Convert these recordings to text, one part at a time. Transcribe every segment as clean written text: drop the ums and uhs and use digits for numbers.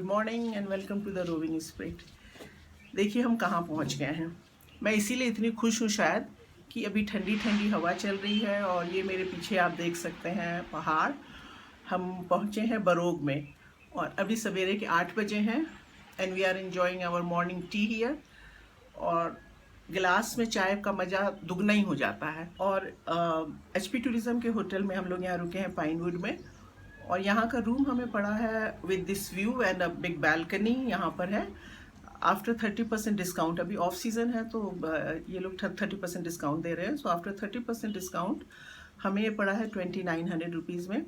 Morning and welcome to the roving spirit. देखिए हम कहाँ पहुँच गए हैं। मैं इसीलिए इतनी खुश हूँ शायद कि अभी ठंडी ठंडी हवा चल रही है और ये मेरे पीछे आप देख सकते हैं पहाड़। हम पहुँचे हैं बरोग में और अभी सवेरे के 8 बजे हैं and we are enjoying our morning tea here. और गिलास में चाय का मज़ा दुगना ही हो जाता है। और HP टूरिज़्म के होटल में हम लोग यहाँ रुके हैं पाइनवुड में और यहाँ का रूम हमें पड़ा है with this view and a big balcony यहाँ पर है। आफ्टर 30% डिस्काउंट, अभी ऑफ सीज़न है तो ये लोग 30% डिस्काउंट दे रहे हैं। सो आफ्टर 30% डिस्काउंट हमें ये पड़ा है 2900 रुपीज़ में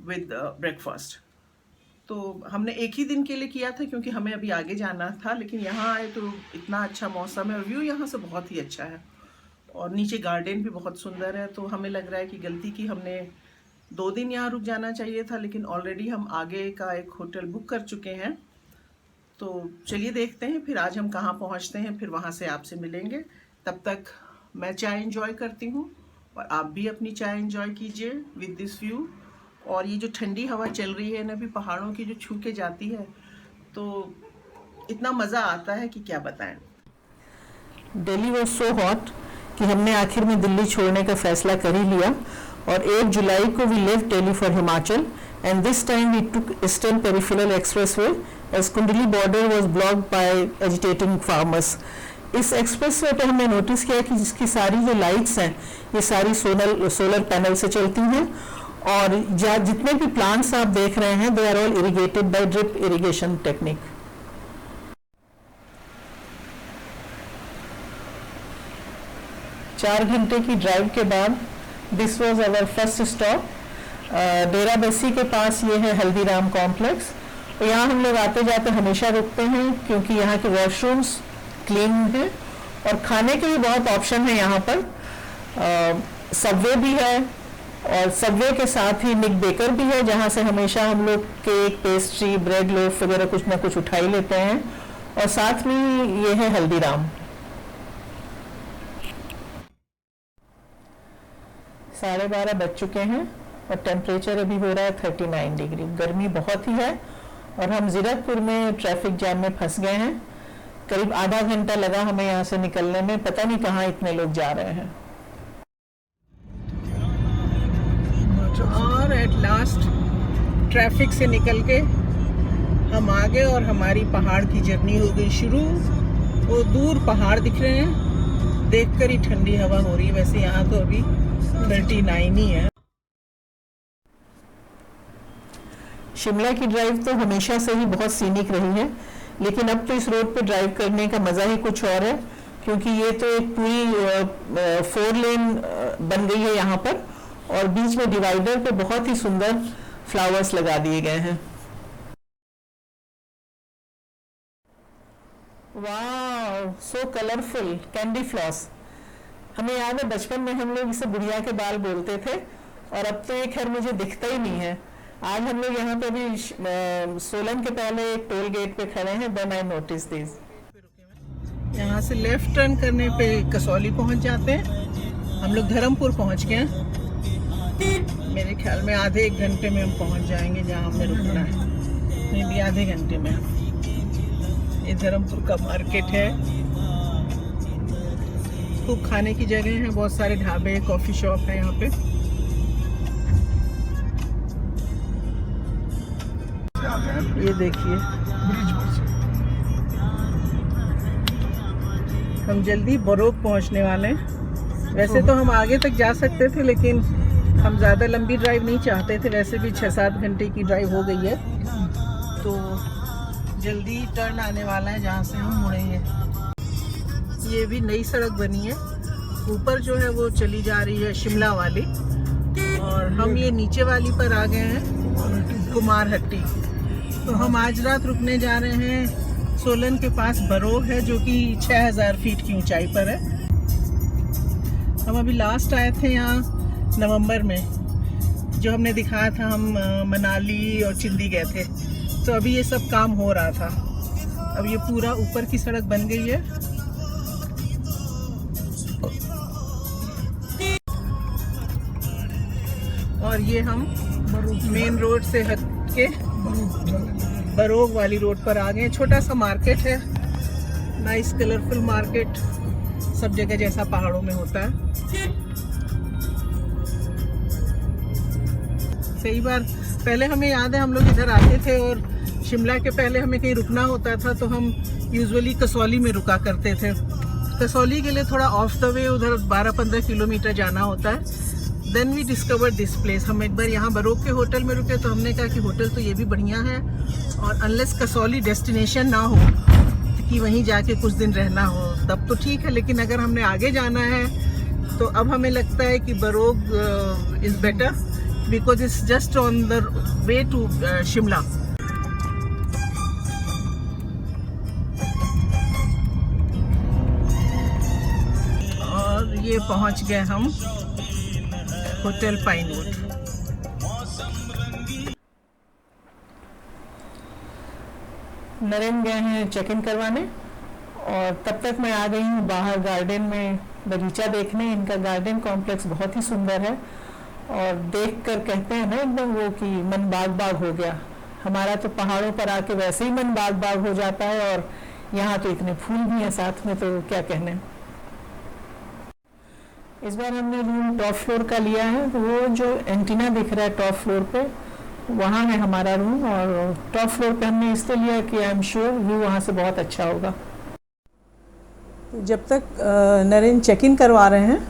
विद ब्रेकफास्ट। तो हमने एक ही दिन के लिए किया था क्योंकि हमें अभी आगे जाना था, लेकिन यहाँ आए तो इतना अच्छा मौसम है और व्यू यहाँ से बहुत ही अच्छा है और नीचे गार्डन भी बहुत सुंदर है। तो हमें लग रहा है कि गलती की, हमने 2 दिन यहाँ रुक जाना चाहिए था, लेकिन ऑलरेडी हम आगे का एक होटल बुक कर चुके हैं। तो चलिए देखते हैं फिर आज हम कहाँ पहुँचते हैं, फिर वहाँ से आपसे मिलेंगे। तब तक मैं चाय एंजॉय करती हूँ और आप भी अपनी चाय एंजॉय कीजिए विद दिस व्यू। और ये जो ठंडी हवा चल रही है ना, भी पहाड़ों की जो छू के जाती है तो इतना मज़ा आता है कि क्या बताएं। दिल्ली वॉज सो हॉट कि हमने आखिर में दिल्ली छोड़ने का फैसला कर ही लिया और 1 जुलाई को we left Delhi for Himachal and this time we took eastern peripheral expressway as Kundli border was blocked by agitating farmers. इस एक्सप्रेसवे पे हमने नोटिस किया कि जिसकी सारी जो लाइट्स हैं ये सारी सोलर पैनल से चलती हैं और जितने भी प्लांट्स आप देख रहे हैं they are all irrigated by drip irrigation technique. चार घंटे की ड्राइव के बाद this was our first stop. Dera Bassi के पास ये है हल्दीराम कॉम्प्लेक्स। तो यहाँ हम लोग आते जाते हमेशा रुकते हैं क्योंकि यहाँ के वॉशरूम्स क्लीन हैं और खाने के भी बहुत ऑप्शन है यहाँ पर। सबवे भी है और सबवे के साथ ही निक बेकर भी है जहाँ से हमेशा हम लोग केक, पेस्ट्री, ब्रेड लोफ वगैरह कुछ ना कुछ उठा ही लेते हैं। और साथ में ये है हल्दीराम। 12:30 बज चुके हैं और टेम्परेचर अभी हो रहा है 39 डिग्री। गर्मी बहुत ही है और हम जीरकपुर में ट्रैफिक जैम में फंस गए हैं। करीब आधा घंटा लगा हमें यहाँ से निकलने में, पता नहीं कहाँ इतने लोग जा रहे हैं। और एट लास्ट ट्रैफिक से निकल के हम आ गए और हमारी पहाड़ की जर्नी हो गई शुरू। वो दूर पहाड़ दिख रहे हैं, देखकर ही ठंडी हवा हो रही है। वैसे यहाँ तो अभी 39 ही है। शिमला की ड्राइव तो हमेशा से ही बहुत सीनिक रही है, लेकिन अब तो इस रोड पे ड्राइव करने का मज़ा ही कुछ और है क्योंकि ये तो एक पूरी 4 लेन बन गई है यहाँ पर और बीच में डिवाइडर पे बहुत ही सुंदर फ्लावर्स लगा दिए गए हैं। वाह, सो कलरफुल कैंडी फ्लॉस। हमें याद है बचपन में हम लोग इसे बुढ़िया के बाल बोलते थे और अब तो ये खैर मुझे दिखता ही नहीं है। आज हम लोग यहाँ पे भी सोलन के पहले एक टोल गेट पे खड़े हैं। Then I notice this. यहाँ से लेफ्ट टर्न करने पे कसौली पहुँच जाते हैं। हम लोग धर्मपुर पहुँच गए हैं। मेरे ख्याल में आधे 1 घंटे में हम पहुँच जाएंगे जहाँ हमें रुकना है, नहीं भी आधे घंटे में। ये धर्मपुर का मार्केट है, खूब खाने की जगह है, बहुत सारे ढाबे, कॉफ़ी शॉप है यहाँ पे। ये देखिए हम जल्दी बरोग पहुँचने वाले हैं। वैसे तो हम आगे तक जा सकते थे लेकिन हम ज़्यादा लंबी ड्राइव नहीं चाहते थे। वैसे भी 6-7 घंटे की ड्राइव हो गई है तो जल्दी टर्न आने वाला है जहाँ से हम मुड़ेंगे। ये भी नई सड़क बनी है, ऊपर जो है वो चली जा रही है शिमला वाली और हम ये नीचे वाली पर आ गए हैं कुमारहट्टी। तो हम आज रात रुकने जा रहे हैं सोलन के पास बरोग है जो कि 6000 फीट की ऊंचाई पर है। हम अभी लास्ट आए थे यहाँ नवंबर में, जो हमने दिखाया था, हम मनाली और चिंदी गए थे। तो अभी ये सब काम हो रहा था। अब ये पूरा ऊपर की सड़क बन गई है। और ये हम मेन रोड से हट के बरोग वाली रोड पर आ गए। छोटा सा मार्केट है, नाइस कलरफुल मार्केट, सब जगह जैसा पहाड़ों में होता है। कई बार पहले हमें याद है हम लोग इधर आते थे और शिमला के पहले हमें कहीं रुकना होता था तो हम यूजुअली कसौली में रुका करते थे। कसौली के लिए थोड़ा ऑफ द वे उधर 12-15 किलोमीटर जाना होता है। Then we discover this place. हम एक बार यहाँ बरोग के होटल में रुके तो हमने कहा कि होटल तो ये भी बढ़िया है, और अनलेस कसौली डेस्टिनेशन ना हो कि वहीं जाके कुछ दिन रहना हो तब तो ठीक है, लेकिन अगर हमने आगे जाना है तो अब हमें लगता है कि Barog is better because it's just on the way to Shimla. और ये पहुंच गए हम होटल पाइनवुड। नरेंद्र गए हैं चेक इन करवाने और तब तक मैं आ गई हूँ बाहर गार्डन में बगीचा देखने। इनका गार्डन कॉम्प्लेक्स बहुत ही सुंदर है और देखकर कहते हैं ना एकदम वो कि मन बाग बाग हो गया। हमारा तो पहाड़ों पर आके वैसे ही मन बाग बाग हो जाता है और यहाँ तो इतने फूल भी हैं साथ में, तो क्या कहने। इस बार हमने रूम टॉप फ्लोर का लिया है, तो वो जो एंटीना दिख रहा है टॉप फ्लोर पे वहाँ है हमारा रूम, और टॉप फ्लोर पे हमने इसलिए लिया कि आई एम श्योर व्यू वहाँ से बहुत अच्छा होगा। जब तक नरेंद्र चेक इन करवा रहे हैं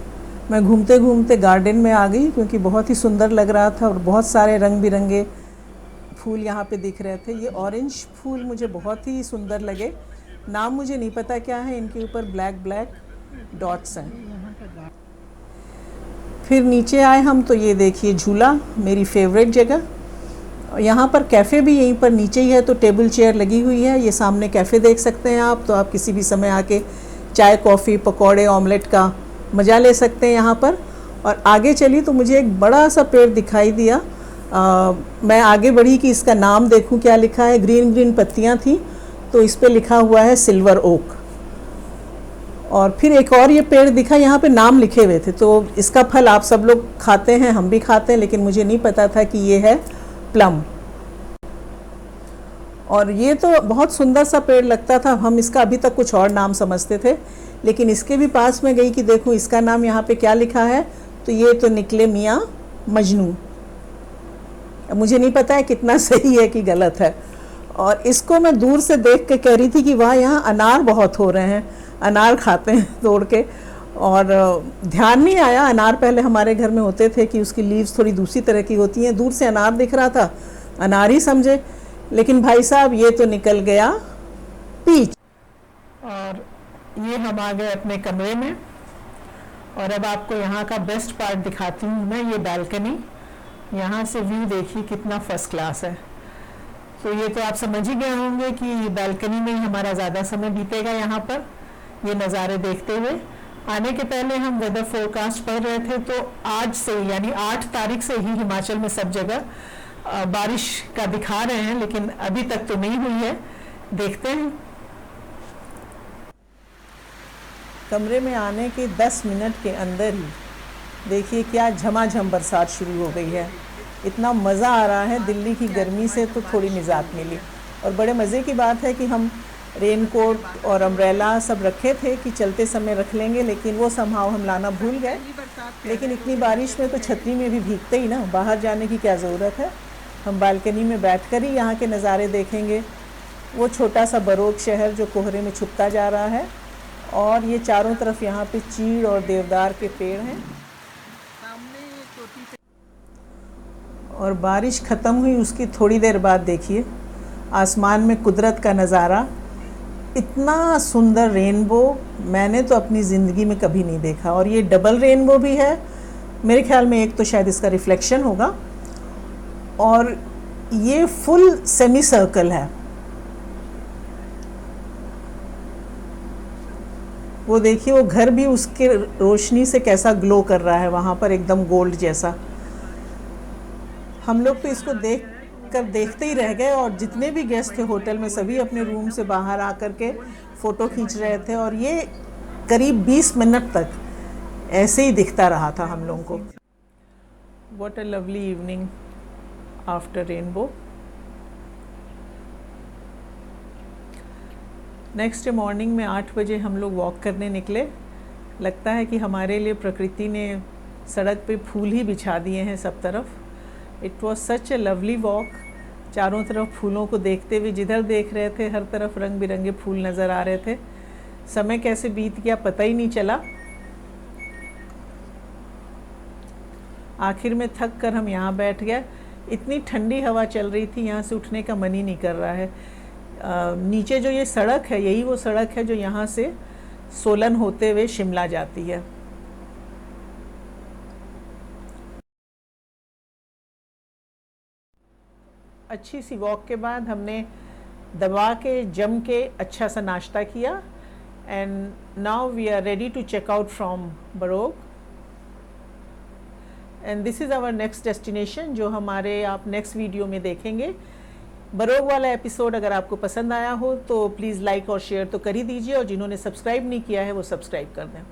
मैं घूमते घूमते गार्डन में आ गई, क्योंकि बहुत ही सुंदर लग रहा था और बहुत सारे रंग बिरंगे फूल यहाँ पे दिख रहे थे। ये ऑरेंज फूल मुझे बहुत ही सुंदर लगे, नाम मुझे नहीं पता क्या है, इनके ऊपर ब्लैक ब्लैक डॉट्स हैं। फिर नीचे आए हम तो ये देखिए झूला, मेरी फेवरेट जगह। यहाँ पर कैफ़े भी यहीं पर नीचे ही है, तो टेबल चेयर लगी हुई है। ये सामने कैफ़े देख सकते हैं आप, तो आप किसी भी समय आके चाय कॉफ़ी पकौड़े ऑमलेट का मज़ा ले सकते हैं यहाँ पर। और आगे चली तो मुझे एक बड़ा सा पेड़ दिखाई दिया। मैं आगे बढ़ी कि इसका नाम देखूं क्या लिखा है। ग्रीन ग्रीन पत्तियाँ थी, तो इस पे लिखा हुआ है सिल्वर ओक। और फिर एक और ये पेड़ दिखा, यहाँ पे नाम लिखे हुए थे। तो इसका फल आप सब लोग खाते हैं, हम भी खाते हैं, लेकिन मुझे नहीं पता था कि ये है प्लम। और ये तो बहुत सुंदर सा पेड़ लगता था, हम इसका अभी तक कुछ और नाम समझते थे, लेकिन इसके भी पास में गई कि देखूं इसका नाम यहाँ पे क्या लिखा है, तो ये तो निकले मियाँ मजनू। मुझे नहीं पता है कितना सही है कि गलत है। और इसको मैं दूर से देख के कह रही थी कि वाह यहाँ अनार बहुत हो रहे हैं, अनार खाते हैं तोड़ के। और ध्यान नहीं आया, अनार पहले हमारे घर में होते थे कि उसकी लीव्स थोड़ी दूसरी तरह की होती हैं। दूर से अनार दिख रहा था, अनार ही समझे, लेकिन भाई साहब ये तो निकल गया पीच। और ये हम आ गए अपने कमरे में, और अब आपको यहाँ का बेस्ट पार्ट दिखाती हूँ मैं, ये बालकनी। यहाँ से व्यू देखिए कितना फर्स्ट क्लास है। तो ये तो आप समझ ही गए होंगे कि बालकनी में ही हमारा ज़्यादा समय बीतेगा यहाँ पर ये नज़ारे देखते हुए। आने के पहले हम वेदर फोरकास्ट पढ़ रहे थे, तो आज से यानी 8 तारीख से ही हिमाचल में सब जगह बारिश का दिखा रहे हैं, लेकिन अभी तक तो नहीं हुई है, देखते हैं। कमरे में आने के 10 मिनट के अंदर ही देखिए क्या झमाझम बरसात शुरू हो गई है। इतना मज़ा आ रहा है, दिल्ली की गर्मी से तो थोड़ी निजात मिली। और बड़े मज़े की बात है कि हम रेनकोट और अम्ब्रेला सब रखे थे कि चलते समय रख लेंगे, लेकिन वो समहाउ हम लाना भूल गए। लेकिन इतनी बारिश में तो छतरी में भी भीगते ही ना, बाहर जाने की क्या ज़रूरत है। हम बालकनी में बैठकर ही यहाँ के नज़ारे देखेंगे। वो छोटा सा बरोग शहर जो कोहरे में छुपता जा रहा है, और ये चारों तरफ यहाँ पे चीड़ और देवदार के पेड़ हैं। और बारिश ख़त्म हुई उसकी थोड़ी देर बाद देखिए आसमान में कुदरत का नज़ारा। इतना सुंदर रेनबो मैंने तो अपनी ज़िंदगी में कभी नहीं देखा। और ये डबल रेनबो भी है, मेरे ख्याल में एक तो शायद इसका रिफ्लेक्शन होगा, और ये फुल सेमी सर्कल है। वो देखिए वो घर भी उसके रोशनी से कैसा ग्लो कर रहा है वहाँ पर, एकदम गोल्ड जैसा। हम लोग तो इसको देखते ही रह गए, और जितने भी गेस्ट थे होटल में सभी अपने रूम से बाहर आकर के फ़ोटो खींच रहे थे। और ये करीब 20 मिनट तक ऐसे ही दिखता रहा था हम लोगों को। What a lovely evening after rainbow. Next day morning में 8 बजे हम लोग वॉक करने निकले। लगता है कि हमारे लिए प्रकृति ने सड़क पे फूल ही बिछा दिए हैं सब तरफ। It was such A lovely walk. चारों तरफ फूलों को देखते हुए जिधर देख रहे थे हर तरफ रंग बिरंगे फूल नज़र आ रहे थे। समय कैसे बीत गया पता ही नहीं चला। आखिर में थक कर हम यहाँ बैठ गए। इतनी ठंडी हवा चल रही थी, यहाँ से उठने का मन ही नहीं कर रहा है। नीचे जो ये सड़क है यही वो सड़क है जो यहाँ से सोलन होते हुए शिमला जाती है। अच्छी सी वॉक के बाद हमने दबा के जम के अच्छा सा नाश्ता किया and now we are ready to check out from Barog and this is our next destination जो हमारे आप नेक्स्ट वीडियो में देखेंगे। बरोग वाला एपिसोड अगर आपको पसंद आया हो तो प्लीज़ लाइक और शेयर तो कर ही दीजिए और जिन्होंने सब्सक्राइब नहीं किया है वो सब्सक्राइब कर दें।